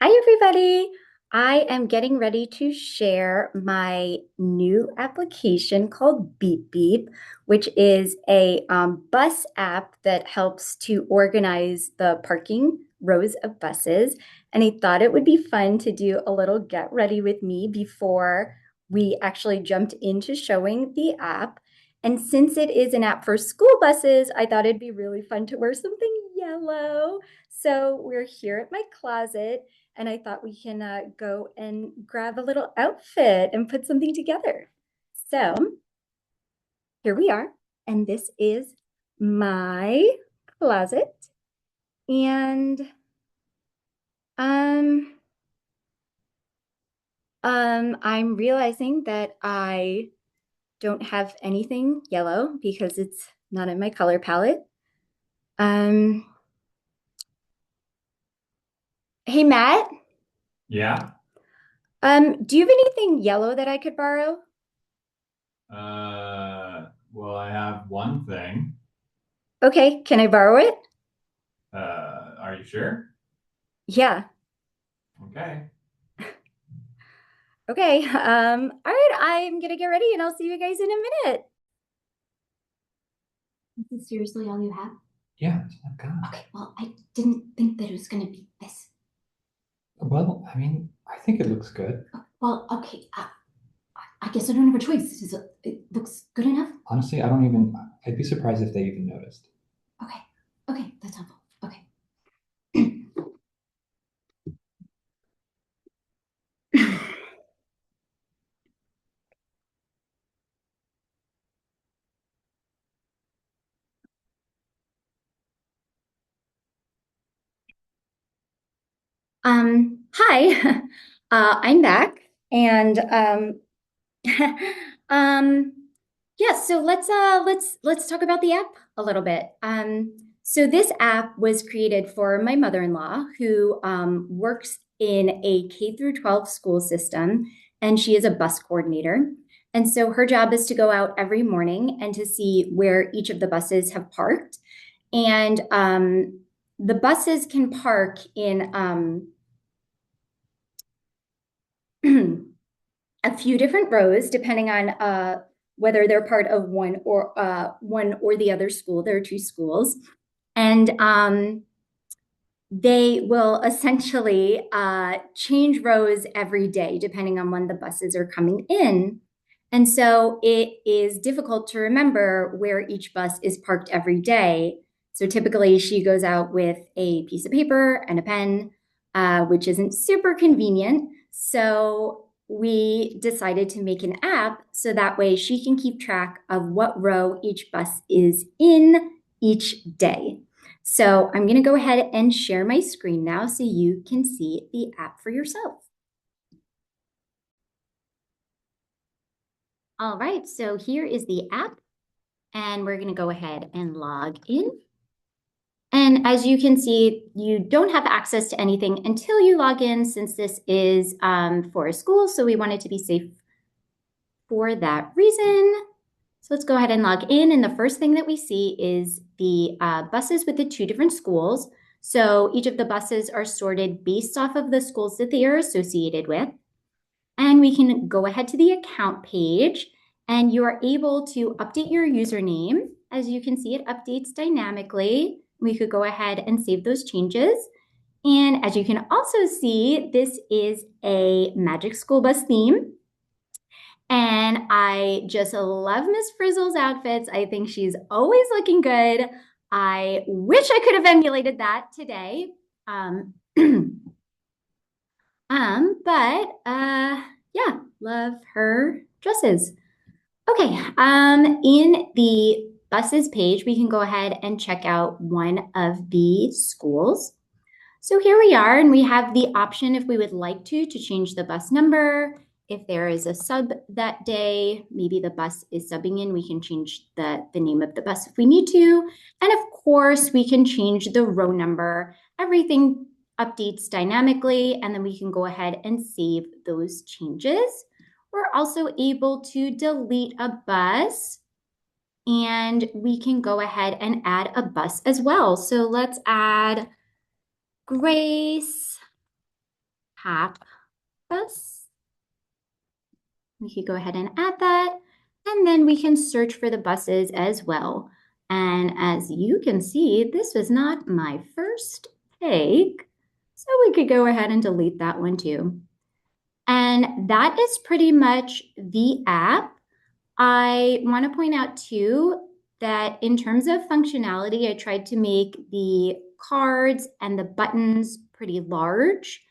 Hi, everybody. I am getting ready to share my new application called Beep Beep, which is a bus app that helps to organize the parking rows of buses. And I thought it would be fun to do a little get ready with me before we actually jumped into showing the app. And since it is an app for school buses, I thought it'd be really fun to wear something yellow. So we're here at my closet and I thought we can go and grab a little outfit and put something together. So here we are, and this is my closet. And um, I'm realizing that I don't have anything yellow because it's not in my color palette. Um, hey Matt, Yeah. do you have anything yellow that I could borrow? Well, I have one thing. Okay, can I borrow it? Are you sure? Yeah. Okay. Okay. All right, I'm gonna get ready and I'll see you guys in a minute. This is seriously all you have? Yeah, that's what I've got. Okay, well, I didn't think that it was gonna be this. Well, I mean, I think it looks good. Well, okay, I guess I don't have a choice. It looks good enough? Honestly, I don't even, I'd be surprised if they even noticed. Okay, okay, that's helpful. Okay. Hi, I'm back, and um, yeah. So let's talk about the app a little bit. So this app was created for my mother-in-law who works in a K through 12 school system, and she is a bus coordinator. And so her job is to go out every morning and to see where each of the buses have parked. And the buses can park in a few different rows depending on whether they're part of one or the other school. There are two schools, and they will essentially change rows every day depending on when the buses are coming in. And so it is difficult to remember where each bus is parked every day. So typically she goes out with a piece of paper and a pen, which isn't super convenient. So we decided to make an app so that way she can keep track of what row each bus is in each day. So I'm going to go ahead and share my screen now so you can see the app for yourself. All right, so here is the app, and we're going to go ahead and log in. And as you can see, you don't have access to anything until you log in since this is for a school, so we want it to be safe for that reason. So let's go ahead and log in. And the first thing that we see is the buses with the two different schools. So each of the buses are sorted based off of the schools that they are associated with. And we can go ahead to the account page and you are able to update your username. As you can see, it updates dynamically. We could go ahead and save those changes. And as you can also see, this is a Magic School Bus theme. And I just love Miss Frizzle's outfits. I think she's always looking good. I wish I could have emulated that today. Um, but yeah, love her dresses. Okay, in the buses page, we can go ahead and check out one of the schools. So here we are, and we have the option if we would like to change the bus number. If there is a sub that day, maybe the bus is subbing in, we can change the name of the bus if we need to. And of course, we can change the row number. Everything updates dynamically, and then we can go ahead and save those changes. We're also able to delete a bus, and we can go ahead and add a bus as well. So let's add Grace. tap bus. We could go ahead and add that. And then we can search for the buses as well. And as you can see, this was not my first take. So we could go ahead and delete that one too. And that is pretty much the app. I want to point out too that in terms of functionality, I tried to make the cards and the buttons pretty large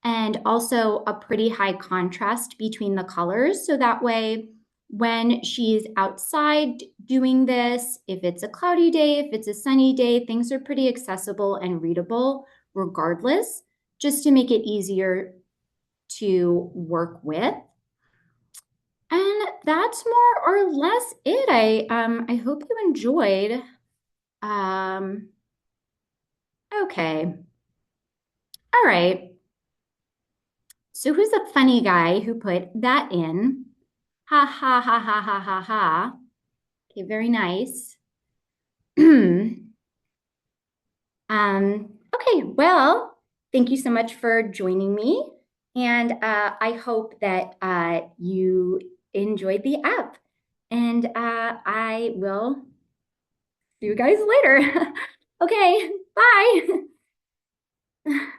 and also a pretty high contrast between the colors. So that way, when she's outside doing this, if it's a cloudy day, if it's a sunny day, things are pretty accessible and readable regardless, just to make it easier to work with. And that's more or less it. I hope you enjoyed. Um, okay. All right. So who's the funny guy who put that in? Ha ha ha ha ha ha ha. Okay, very nice. Okay, well, thank you so much for joining me. And I hope that you enjoyed the app. And I will see you guys later. Okay, bye.